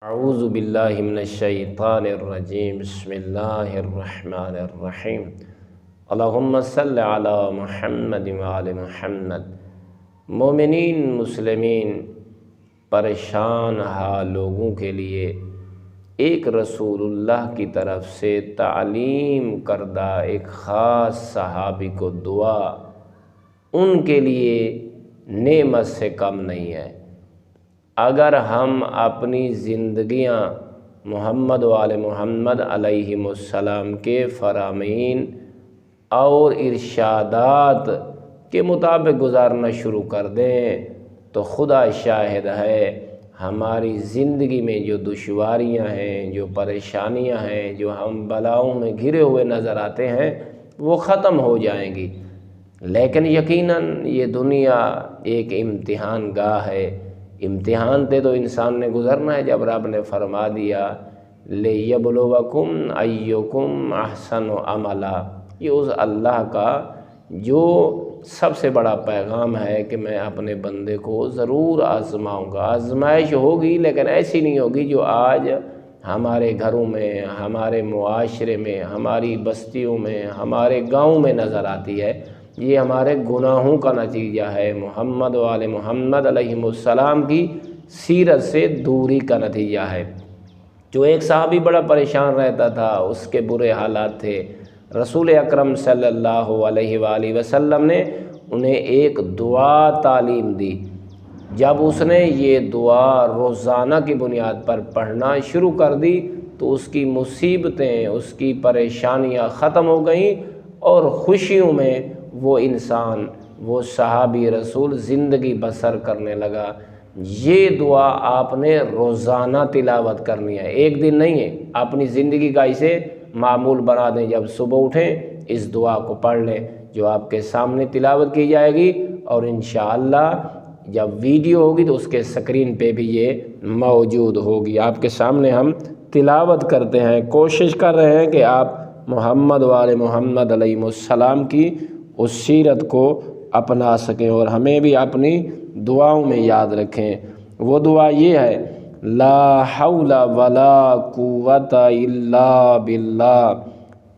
اعوذ باللہ من الشیطان الرجیم بسم اللہ الرحمن الرحیم اللہم صلی علی محمد وعلی محمد۔ مومنین مسلمین پریشان حال لوگوں کے لیے ایک رسول اللہ کی طرف سے تعلیم کردہ ایک خاص صحابی کو دعا ان کے لیے نعمت سے کم نہیں ہے۔ اگر ہم اپنی زندگیاں محمد وآل محمد علیہ السلام کے فرامین اور ارشادات کے مطابق گزارنا شروع کر دیں تو خدا شاہد ہے ہماری زندگی میں جو دشواریاں ہیں، جو پریشانیاں ہیں، جو ہم بلاؤں میں گھرے ہوئے نظر آتے ہیں وہ ختم ہو جائیں گی۔ لیکن یقیناً یہ دنیا ایک امتحان گاہ ہے، امتحان تے تو انسان نے گزرنا ہے۔ جب رب نے فرما دیا لِيَبْلُوَكُمْ أَيُّكُمْ أَحْسَنُ عَمَلًا، یہ اس اللہ کا جو سب سے بڑا پیغام ہے کہ میں اپنے بندے کو ضرور آزماؤں گا۔ آزمائش ہوگی لیکن ایسی نہیں ہوگی جو آج ہمارے گھروں میں، ہمارے معاشرے میں، ہماری بستیوں میں، ہمارے گاؤں میں نظر آتی ہے۔ یہ ہمارے گناہوں کا نتیجہ ہے، محمد وآل محمد علیہ السلام کی سیرت سے دوری کا نتیجہ ہے۔ جو ایک صحابی بڑا پریشان رہتا تھا، اس کے برے حالات تھے، رسول اکرم صلی اللہ علیہ وآلہ وسلم نے انہیں ایک دعا تعلیم دی۔ جب اس نے یہ دعا روزانہ کی بنیاد پر پڑھنا شروع کر دی تو اس کی مصیبتیں، اس کی پریشانیاں ختم ہو گئیں اور خوشیوں میں وہ انسان، وہ صحابی رسول زندگی بسر کرنے لگا۔ یہ دعا آپ نے روزانہ تلاوت کرنی ہے، ایک دن نہیں ہے۔ اپنی زندگی کا اسے معمول بنا دیں، جب صبح اٹھیں اس دعا کو پڑھ لیں جو آپ کے سامنے تلاوت کی جائے گی، اور انشاءاللہ جب ویڈیو ہوگی تو اس کے سکرین پہ بھی یہ موجود ہوگی۔ آپ کے سامنے ہم تلاوت کرتے ہیں، کوشش کر رہے ہیں کہ آپ محمد وآل محمد علیہ السلام کی اس سیرت کو اپنا سکیں اور ہمیں بھی اپنی دعاؤں میں یاد رکھیں۔ وہ دعا یہ ہے: لا حول ولا قوت الا باللہ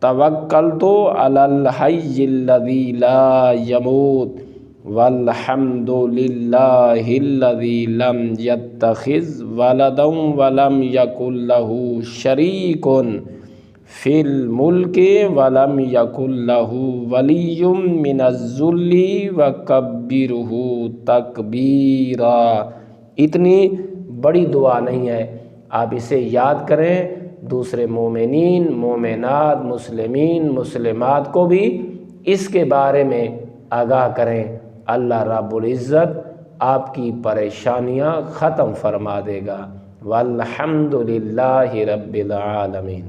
توکلت علی الحی الذی لا یموت والحمد للہ الذی لم یتخذ ولدا ولم یکن لہ شریک فی الملک ولم یکن لہ ولی من الذل وکبرہ تکبیرا۔ اتنی بڑی دعا نہیں ہے، آپ اسے یاد کریں، دوسرے مومنین، مومنات، مسلمین، مسلمات کو بھی اس کے بارے میں آگاہ کریں۔ اللہ رب العزت آپ کی پریشانیاں ختم فرما دے گا۔ والحمد للہ رب العالمین۔